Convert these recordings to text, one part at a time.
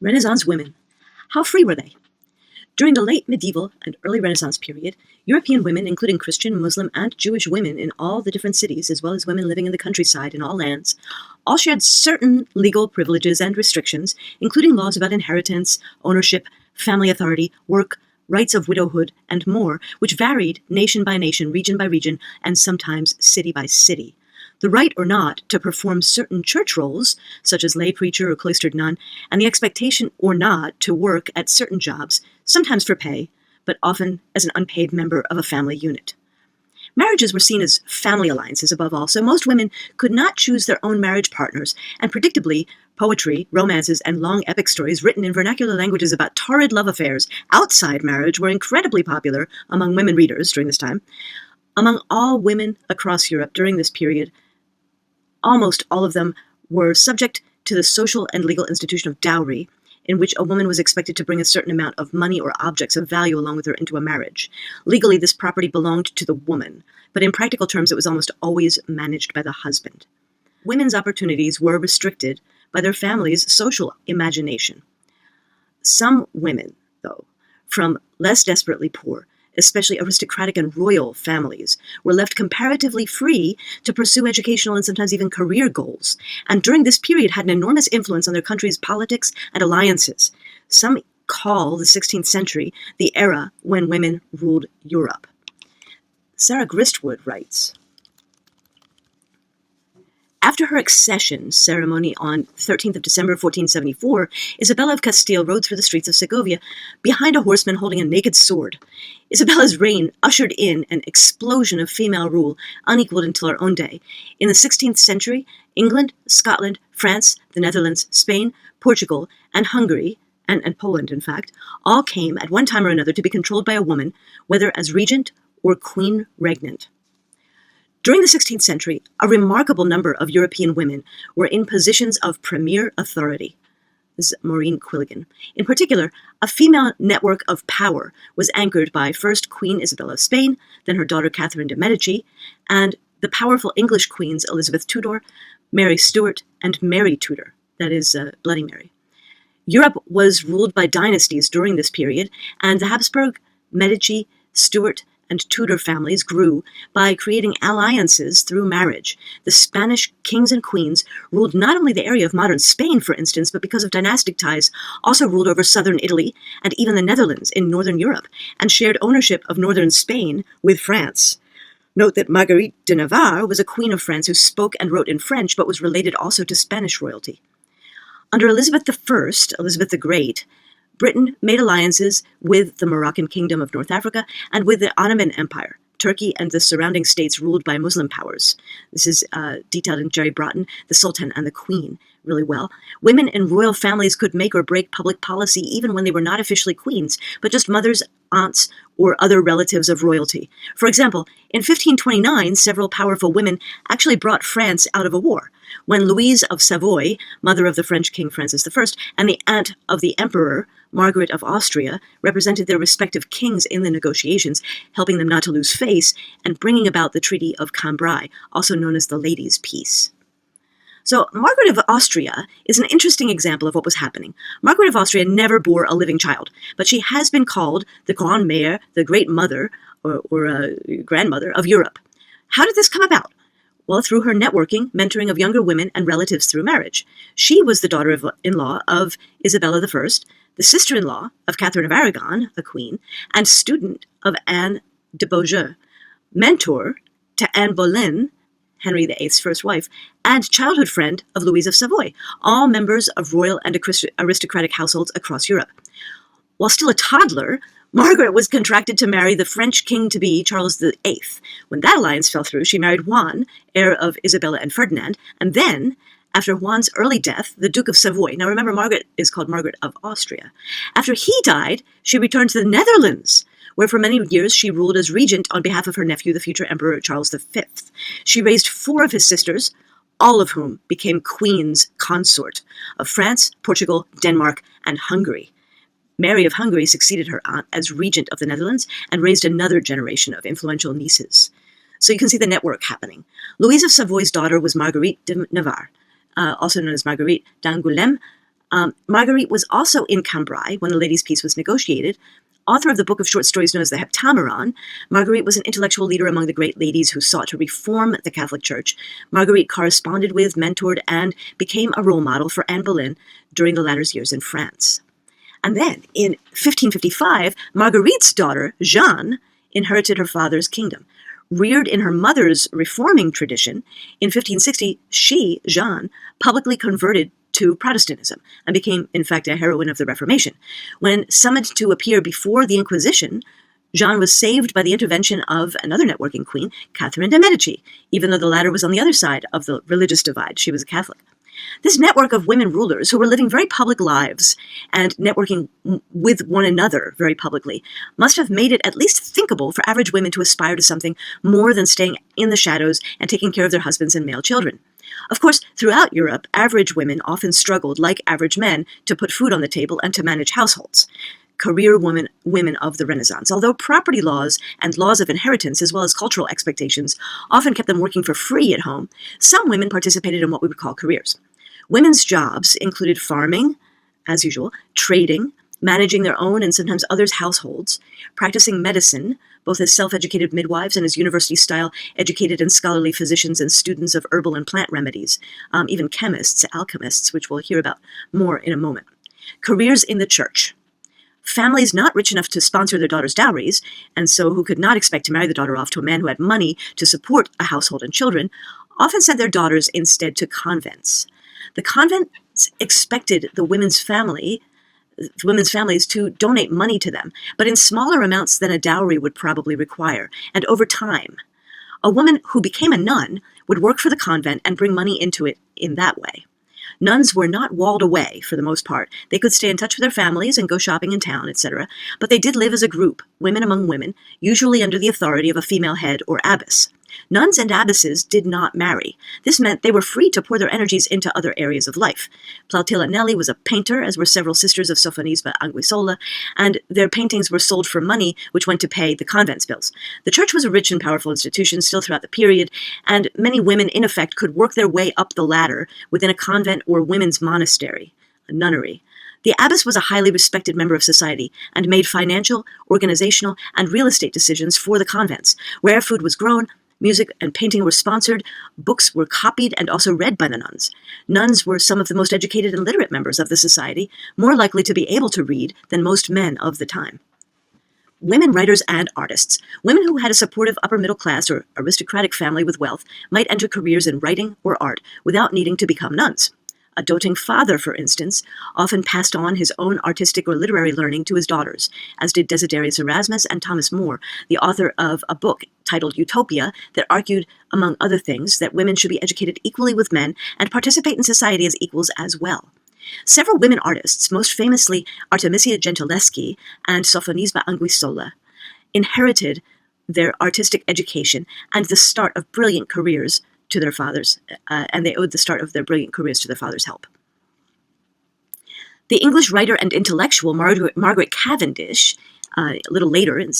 Renaissance women. How free were they? During the late medieval and early Renaissance period, European women, including Christian, Muslim, and Jewish women in all the different cities, as well as women living in the countryside in all lands, all shared certain legal privileges and restrictions, including laws about inheritance, ownership, family authority, work, rights of widowhood, and more, which varied nation by nation, region by region, and sometimes city by city. The right or not to perform certain church roles, such as lay preacher or cloistered nun, and the expectation or not to work at certain jobs, sometimes for pay, but often as an unpaid member of a family unit. Marriages were seen as family alliances above all, so most women could not choose their own marriage partners, and predictably, poetry, romances, and long epic stories written in vernacular languages about torrid love affairs outside marriage were incredibly popular among women readers during this time. Among all women across Europe during this period, almost all of them were subject to the social and legal institution of dowry, in which a woman was expected to bring a certain amount of money or objects of value along with her into a marriage. Legally, this property belonged to the woman, but in practical terms, it was almost always managed by the husband. Women's opportunities were restricted by their family's social imagination. Some women, though, from less desperately poor, especially aristocratic and royal families, were left comparatively free to pursue educational and sometimes even career goals, and during this period had an enormous influence on their country's politics and alliances. Some call the 16th century the era when women ruled Europe. Sarah Gristwood writes, after her accession ceremony on 13th of December 1474, Isabella of Castile rode through the streets of Segovia behind a horseman holding a naked sword. Isabella's reign ushered in an explosion of female rule unequaled until our own day. In the 16th century, England, Scotland, France, the Netherlands, Spain, Portugal, and Hungary, and Poland, in fact, all came at one time or another to be controlled by a woman, whether as regent or queen regnant. During the 16th century, a remarkable number of European women were in positions of premier authority. This is Maureen Quilligan. In particular, a female network of power was anchored by first Queen Isabella of Spain, then her daughter Catherine de' Medici, and the powerful English queens Elizabeth Tudor, Mary Stuart, and Mary Tudor, that is, Bloody Mary. Europe was ruled by dynasties during this period, and the Habsburg, Medici, Stuart, and Tudor families grew by creating alliances through marriage. The Spanish kings and queens ruled not only the area of modern Spain, for instance, but because of dynastic ties, also ruled over southern Italy and even the Netherlands in northern Europe, and shared ownership of northern Spain with France. Note that Marguerite de Navarre was a queen of France who spoke and wrote in French, but was related also to Spanish royalty. Under Elizabeth I, Elizabeth the Great, Britain made alliances with the Moroccan Kingdom of North Africa and with the Ottoman Empire, Turkey, and the surrounding states ruled by Muslim powers. This is detailed in Jerry Broughton, The Sultan and the Queen, really well. Women in royal families could make or break public policy even when they were not officially queens, but just mothers, aunts, or other relatives of royalty. For example, in 1529, several powerful women actually brought France out of a war. When Louise of Savoy, mother of the French King Francis I, and the aunt of the Emperor, Margaret of Austria, represented their respective kings in the negotiations, helping them not to lose face, and bringing about the Treaty of Cambrai, also known as the Ladies' Peace. So Margaret of Austria is an interesting example of what was happening. Margaret of Austria never bore a living child, but she has been called the Grande Mère, the Great Mother, or Grandmother of Europe. How did this come about? Well, through her networking, mentoring of younger women and relatives through marriage. She was the daughter-in-law of Isabella I, the sister-in-law of Catherine of Aragon, a queen, and student of Anne de Beaujeu, mentor to Anne Boleyn, Henry VIII's first wife, and childhood friend of Louise of Savoy, all members of royal and aristocratic households across Europe. While still a toddler, Margaret was contracted to marry the French king-to-be Charles VIII. When that alliance fell through, she married Juan, heir of Isabella and Ferdinand, and then, after Juan's early death, the Duke of Savoy, now remember Margaret is called Margaret of Austria, after he died, she returned to the Netherlands, where for many years she ruled as regent on behalf of her nephew, the future Emperor Charles V. She raised 4 of his sisters, all of whom became queens consort of France, Portugal, Denmark, and Hungary. Mary of Hungary succeeded her aunt as regent of the Netherlands and raised another generation of influential nieces. So you can see the network happening. Louise of Savoy's daughter was Marguerite de Navarre, also known as Marguerite d'Angoulême, Marguerite was also in Cambrai when the Ladies' Peace was negotiated. Author of the book of short stories known as the Heptameron, Marguerite was an intellectual leader among the great ladies who sought to reform the Catholic Church. Marguerite corresponded with, mentored, and became a role model for Anne Boleyn during the latter's years in France. And then, in 1555, Marguerite's daughter, Jeanne, inherited her father's kingdom. Reared in her mother's reforming tradition, in 1560, she, Jeanne, publicly converted to Protestantism and became, in fact, a heroine of the Reformation. When summoned to appear before the Inquisition, Jeanne was saved by the intervention of another networking queen, Catherine de' Medici, even though the latter was on the other side of the religious divide. She was a Catholic. This network of women rulers who were living very public lives and networking with one another very publicly must have made it at least thinkable for average women to aspire to something more than staying in the shadows and taking care of their husbands and male children. Of course, throughout Europe, average women often struggled, like average men, to put food on the table and to manage households. Career women of the Renaissance, although property laws and laws of inheritance, as well as cultural expectations, often kept them working for free at home, some women participated in what we would call careers. Women's jobs included farming, as usual, trading, managing their own and sometimes others' households, practicing medicine, both as self-educated midwives and as university-style educated and scholarly physicians and students of herbal and plant remedies, even chemists, alchemists, which we'll hear about more in a moment. Careers in the church. Families not rich enough to sponsor their daughters' dowries, and so who could not expect to marry the daughter off to a man who had money to support a household and children, often sent their daughters instead to convents. The convents expected the women's families to donate money to them, but in smaller amounts than a dowry would probably require, and over time. A woman who became a nun would work for the convent and bring money into it in that way. Nuns were not walled away, for the most part. They could stay in touch with their families and go shopping in town, etc., but they did live as a group, women among women, usually under the authority of a female head or abbess. Nuns and abbesses did not marry. This meant they were free to pour their energies into other areas of life. Plautilla Nelli was a painter, as were several sisters of Sophonisba Anguissola, and their paintings were sold for money, which went to pay the convent's bills. The church was a rich and powerful institution still throughout the period, and many women, in effect, could work their way up the ladder within a convent or women's monastery, a nunnery. The abbess was a highly respected member of society and made financial, organizational, and real estate decisions for the convents, where food was grown, music and painting were sponsored, books were copied and also read by the nuns. Nuns were some of the most educated and literate members of the society, more likely to be able to read than most men of the time. Women writers and artists. Women who had a supportive upper-middle class or aristocratic family with wealth might enter careers in writing or art without needing to become nuns. A doting father, for instance, often passed on his own artistic or literary learning to his daughters, as did Desiderius Erasmus and Thomas More, the author of a book titled Utopia that argued, among other things, that women should be educated equally with men and participate in society as equals as well. Several women artists, most famously Artemisia Gentileschi and Sophonisba Anguissola, inherited their artistic education and the start of brilliant careers to their fathers, and they owed the start of their brilliant careers to their father's help. The English writer and intellectual Margaret Cavendish, a little later in the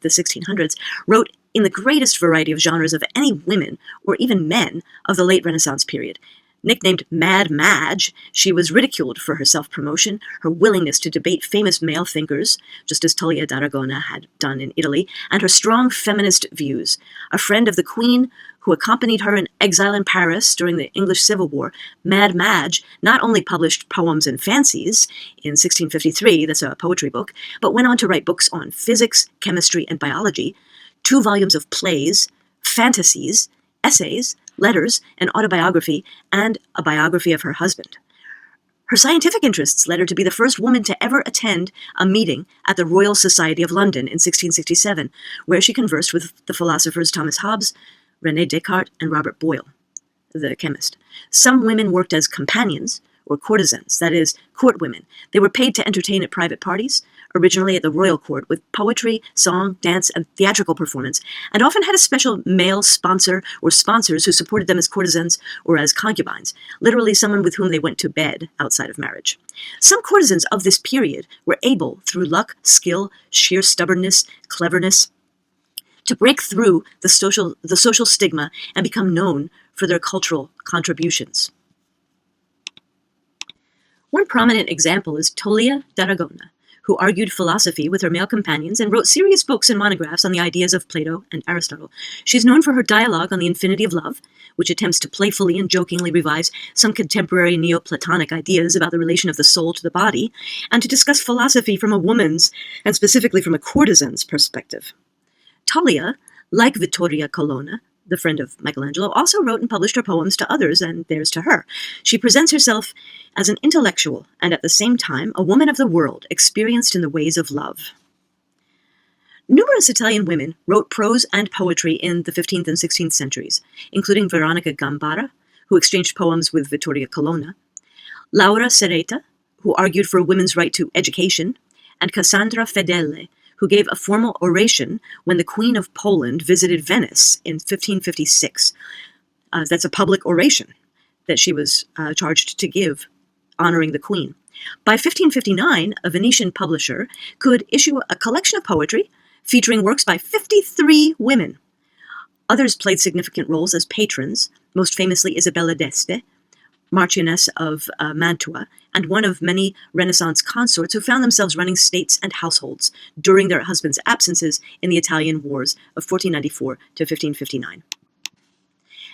1600s, wrote in the greatest variety of genres of any women or even men of the late Renaissance period. Nicknamed Mad Madge, she was ridiculed for her self-promotion, her willingness to debate famous male thinkers, just as Tullia d'Aragona had done in Italy, and her strong feminist views. A friend of the Queen, who accompanied her in exile in Paris during the English Civil War, Mad Madge not only published Poems and Fancies in 1653, that's a poetry book, but went on to write books on physics, chemistry, and biology, 2 volumes of plays, fantasies, essays, letters, an autobiography, and a biography of her husband. Her scientific interests led her to be the first woman to ever attend a meeting at the Royal Society of London in 1667, where she conversed with the philosophers Thomas Hobbes, René Descartes, and Robert Boyle, the chemist. Some women worked as companions, or courtesans, that is, court women. They were paid to entertain at private parties, originally at the royal court, with poetry, song, dance, and theatrical performance, and often had a special male sponsor or sponsors who supported them as courtesans or as concubines, literally someone with whom they went to bed outside of marriage. Some courtesans of this period were able, through luck, skill, sheer stubbornness, cleverness, to break through the social stigma and become known for their cultural contributions. One prominent example is Tolia d'Aragona, who argued philosophy with her male companions and wrote serious books and monographs on the ideas of Plato and Aristotle. She's known for her dialogue on the infinity of love, which attempts to playfully and jokingly revise some contemporary Neoplatonic ideas about the relation of the soul to the body, and to discuss philosophy from a woman's, and specifically from a courtesan's, perspective. Tolia, like Vittoria Colonna, the friend of Michelangelo, also wrote and published her poems to others and theirs to her. She presents herself as an intellectual and at the same time a woman of the world, experienced in the ways of love. Numerous Italian women wrote prose and poetry in the 15th and 16th centuries, including Veronica Gambara, who exchanged poems with Vittoria Colonna, Laura Sereta, who argued for women's right to education, and Cassandra Fedele, who gave a formal oration when the Queen of Poland visited Venice in 1556. That's a public oration that she was charged to give, honoring the Queen. By 1559, a Venetian publisher could issue a collection of poetry featuring works by 53 women. Others played significant roles as patrons, most famously Isabella d'Este, Marchioness of Mantua, and one of many Renaissance consorts who found themselves running states and households during their husbands' absences in the Italian wars of 1494 to 1559.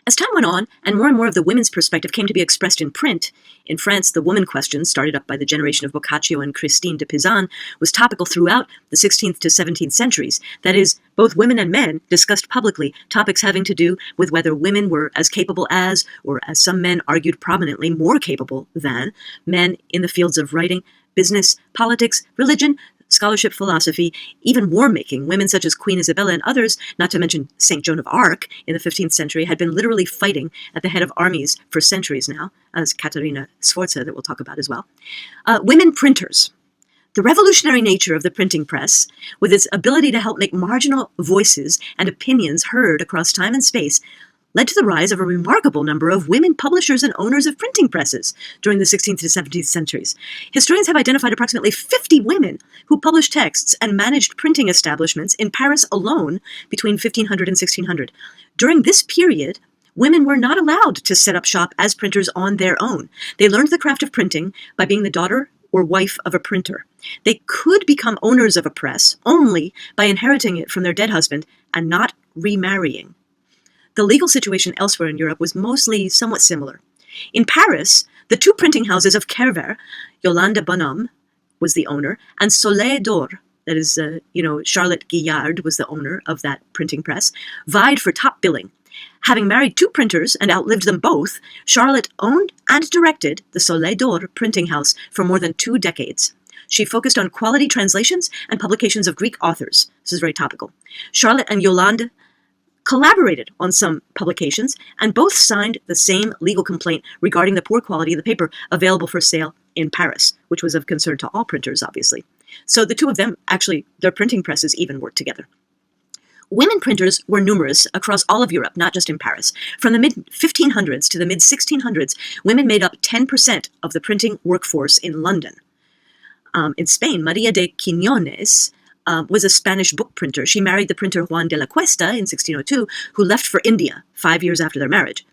As time went on, and more of the women's perspective came to be expressed in print, in France, the woman question, started up by the generation of Boccaccio and Christine de Pizan, was topical throughout the 16th to 17th centuries. That is, both women and men discussed publicly topics having to do with whether women were as capable as, or as some men argued prominently, more capable than, men in the fields of writing, business, politics, religion, scholarship, philosophy, even war-making. Women such as Queen Isabella and others, not to mention St. Joan of Arc in the 15th century, had been literally fighting at the head of armies for centuries now, as Caterina Sforza, that we'll talk about as well. Women printers. The revolutionary nature of the printing press, with its ability to help make marginal voices and opinions heard across time and space, led to the rise of a remarkable number of women publishers and owners of printing presses during the 16th to 17th centuries. Historians have identified approximately 50 women who published texts and managed printing establishments in Paris alone between 1500 and 1600. During this period, women were not allowed to set up shop as printers on their own. They learned the craft of printing by being the daughter or wife of a printer. They could become owners of a press only by inheriting it from their dead husband and not remarrying. The legal situation elsewhere in Europe was mostly somewhat similar. In Paris, the two printing houses of Kerver, Yolande Bonhomme was the owner, and Soleil d'Or, that is, Charlotte Guillard was the owner of that printing press, vied for top billing. Having married two printers and outlived them both, Charlotte owned and directed the Soleil d'Or printing house for more than 2 decades. She focused on quality translations and publications of Greek authors. This is very topical. Charlotte and Yolande collaborated on some publications, and both signed the same legal complaint regarding the poor quality of the paper available for sale in Paris, which was of concern to all printers, obviously. So the two of them, actually, their printing presses even worked together. Women printers were numerous across all of Europe, not just in Paris. From the mid-1500s to the mid-1600s, women made up 10% of the printing workforce in London. In Spain, Maria de Quiñones was a Spanish book printer. She married the printer Juan de la Cuesta in 1602, who left for India 5 years after their marriage.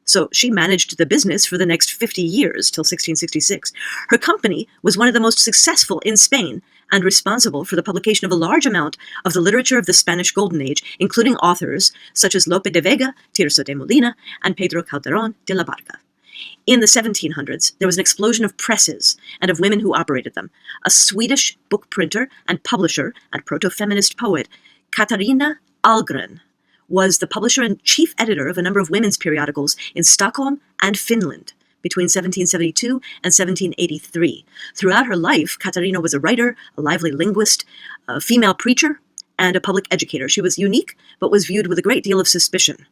So she managed the business for the next 50 years, till 1666. Her company was one of the most successful in Spain and responsible for the publication of a large amount of the literature of the Spanish Golden Age, including authors such as Lope de Vega, Tirso de Molina, and Pedro Calderón de la Barca. In the 1700s, there was an explosion of presses and of women who operated them. A Swedish book printer and publisher and proto-feminist poet, Katarina Ahlgren, was the publisher and chief editor of a number of women's periodicals in Stockholm and Finland between 1772 and 1783. Throughout her life, Katarina was a writer, a lively linguist, a female preacher, and a public educator. She was unique, but was viewed with a great deal of suspicion,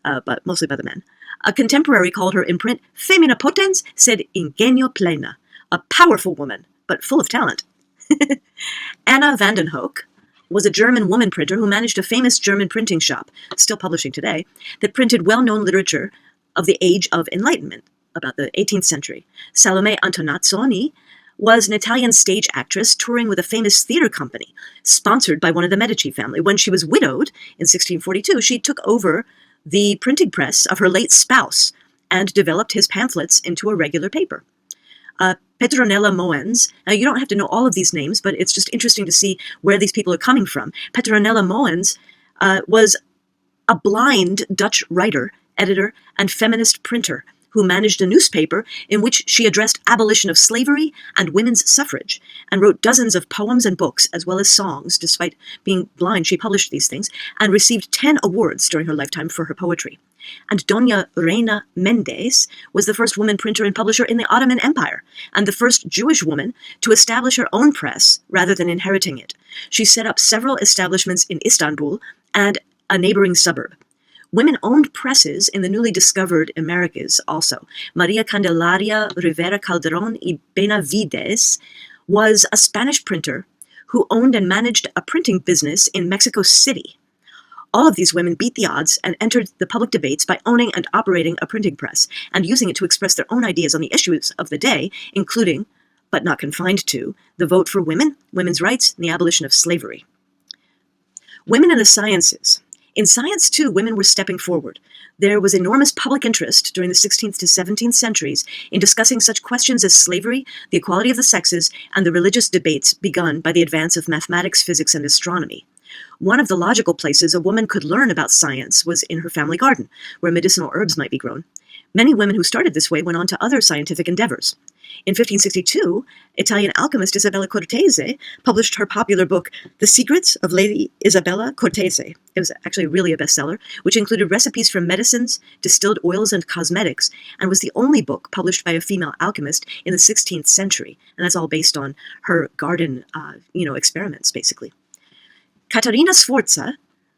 but mostly by the men. A contemporary called her in print Femina potens sed ingenio plena, a powerful woman, but full of talent. Anna Vandenhoek was a German woman printer who managed a famous German printing shop, still publishing today, that printed well-known literature of the Age of Enlightenment, about the 18th century. Salome Antonazzoni was an Italian stage actress touring with a famous theater company, sponsored by one of the Medici family. When she was widowed in 1642, she took over the printing press of her late spouse and developed his pamphlets into a regular paper. Petronella Moens. Now, you don't have to know all of these names, but it's just interesting to see where these people are coming from. Petronella Moens was a blind Dutch writer, editor, and feminist printer who managed a newspaper in which she addressed abolition of slavery and women's suffrage, and wrote dozens of poems and books, as well as songs. Despite being blind, she published these things, and received 10 awards during her lifetime for her poetry. And Doña Reina Mendes was the first woman printer and publisher in the Ottoman Empire, and the first Jewish woman to establish her own press rather than inheriting it. She set up several establishments in Istanbul and a neighboring suburb. Women owned presses in the newly discovered Americas also. Maria Candelaria Rivera Calderón y Benavides was a Spanish printer who owned and managed a printing business in Mexico City. All of these women beat the odds and entered the public debates by owning and operating a printing press and using it to express their own ideas on the issues of the day, including, but not confined to, the vote for women, women's rights, and the abolition of slavery. Women in the sciences. In science, too, women were stepping forward. There was enormous public interest during the 16th to 17th centuries in discussing such questions as slavery, the equality of the sexes, and the religious debates begun by the advance of mathematics, physics, and astronomy. One of the logical places a woman could learn about science was in her family garden, where medicinal herbs might be grown. Many women who started this way went on to other scientific endeavors. In 1562, Italian alchemist Isabella Cortese published her popular book, The Secrets of Lady Isabella Cortese. It was actually really a bestseller, which included recipes for medicines, distilled oils, and cosmetics, and was the only book published by a female alchemist in the 16th century. And that's all based on her garden, experiments, basically. Caterina Sforza,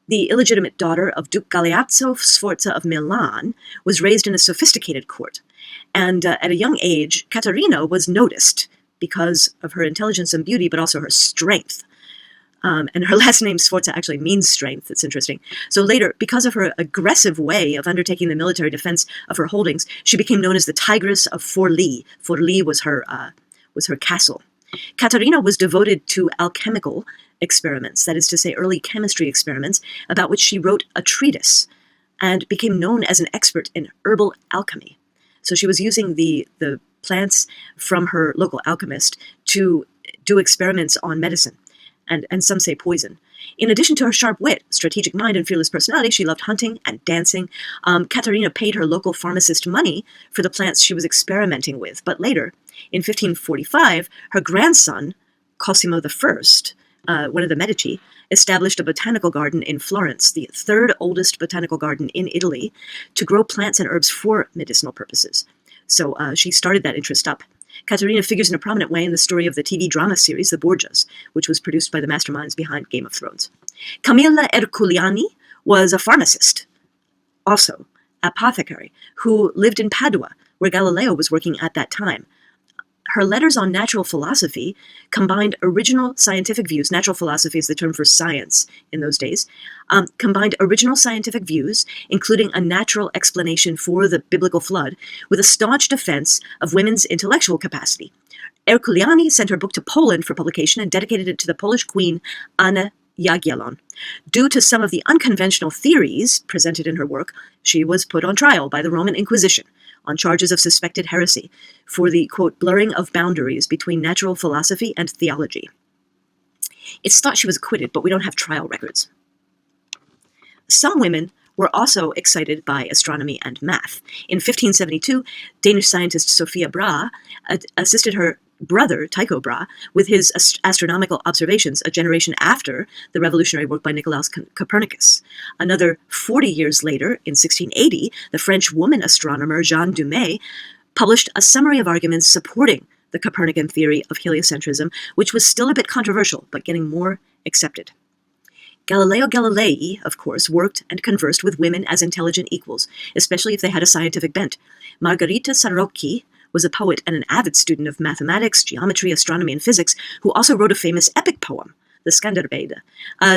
the illegitimate daughter of Duke Galeazzo Sforza of Milan, was raised in a sophisticated court. And at a young age, Caterina was noticed because of her intelligence and beauty, but also her strength. And her last name, Sforza, actually means strength. It's interesting. So later, because of her aggressive way of undertaking the military defense of her holdings, she became known as the Tigress of Forlì. Forlì was her castle. Caterina was devoted to alchemical experiments, that is to say, early chemistry experiments, about which she wrote a treatise and became known as an expert in herbal alchemy. So she was using the plants from her local alchemist to do experiments on medicine, and some say poison. In addition to her sharp wit, strategic mind, and fearless personality, she loved hunting and dancing. Caterina paid her local pharmacist money for the plants she was experimenting with. But later, in 1545, her grandson, Cosimo I, one of the Medici, established a botanical garden in Florence, the third oldest botanical garden in Italy, to grow plants and herbs for medicinal purposes. So she started that interest up. Caterina figures in a prominent way in the story of the TV drama series The Borgias, which was produced by the masterminds behind Game of Thrones. Camilla Erculiani was a pharmacist, also apothecary, who lived in Padua, where Galileo was working at that time. Her letters on natural philosophy combined original scientific views. Natural philosophy is the term for science in those days. Combined original scientific views, including a natural explanation for the biblical flood, with a staunch defense of women's intellectual capacity. Erculiani sent her book to Poland for publication and dedicated it to the Polish queen Anna Jagiellon. Due to some of the unconventional theories presented in her work, she was put on trial by the Roman Inquisition on charges of suspected heresy for the, quote, blurring of boundaries between natural philosophy and theology. It's thought she was acquitted, but we don't have trial records. Some women were also excited by astronomy and math. In 1572, Danish scientist Sophia Brahe assisted her brother, Tycho Brahe, with his astronomical observations a generation after the revolutionary work by Nicolaus Copernicus. Another 40 years later, in 1680, the French woman astronomer Jeanne Dumais published a summary of arguments supporting the Copernican theory of heliocentrism, which was still a bit controversial, but getting more accepted. Galileo Galilei, of course, worked and conversed with women as intelligent equals, especially if they had a scientific bent. Margherita Sarocchi was a poet and an avid student of mathematics, geometry, astronomy, and physics, who also wrote a famous epic poem, the Skanderbeg.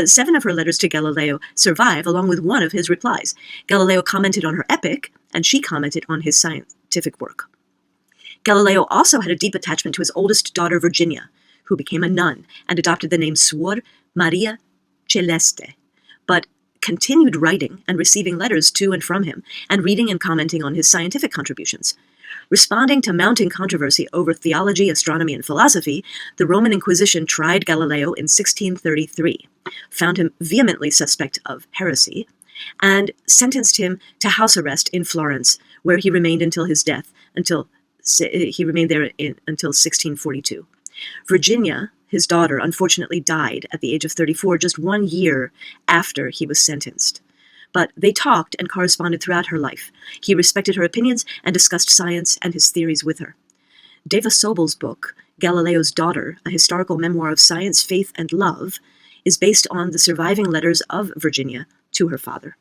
7 of her letters to Galileo survive, along with one of his replies. Galileo commented on her epic, and she commented on his scientific work. Galileo also had a deep attachment to his oldest daughter, Virginia, who became a nun and adopted the name Suor Maria Celeste, but continued writing and receiving letters to and from him, and reading and commenting on his scientific contributions. Responding to mounting controversy over theology, astronomy, and philosophy, the Roman Inquisition tried Galileo in 1633, found him vehemently suspect of heresy, and sentenced him to house arrest in Florence, where he remained until his death, until 1642. Virginia, his daughter, unfortunately died at the age of 34, just 1 year after he was sentenced. But they talked and corresponded throughout her life. He respected her opinions and discussed science and his theories with her. Deva Sobel's book, Galileo's Daughter, a historical memoir of science, faith, and love, is based on the surviving letters of Virginia to her father.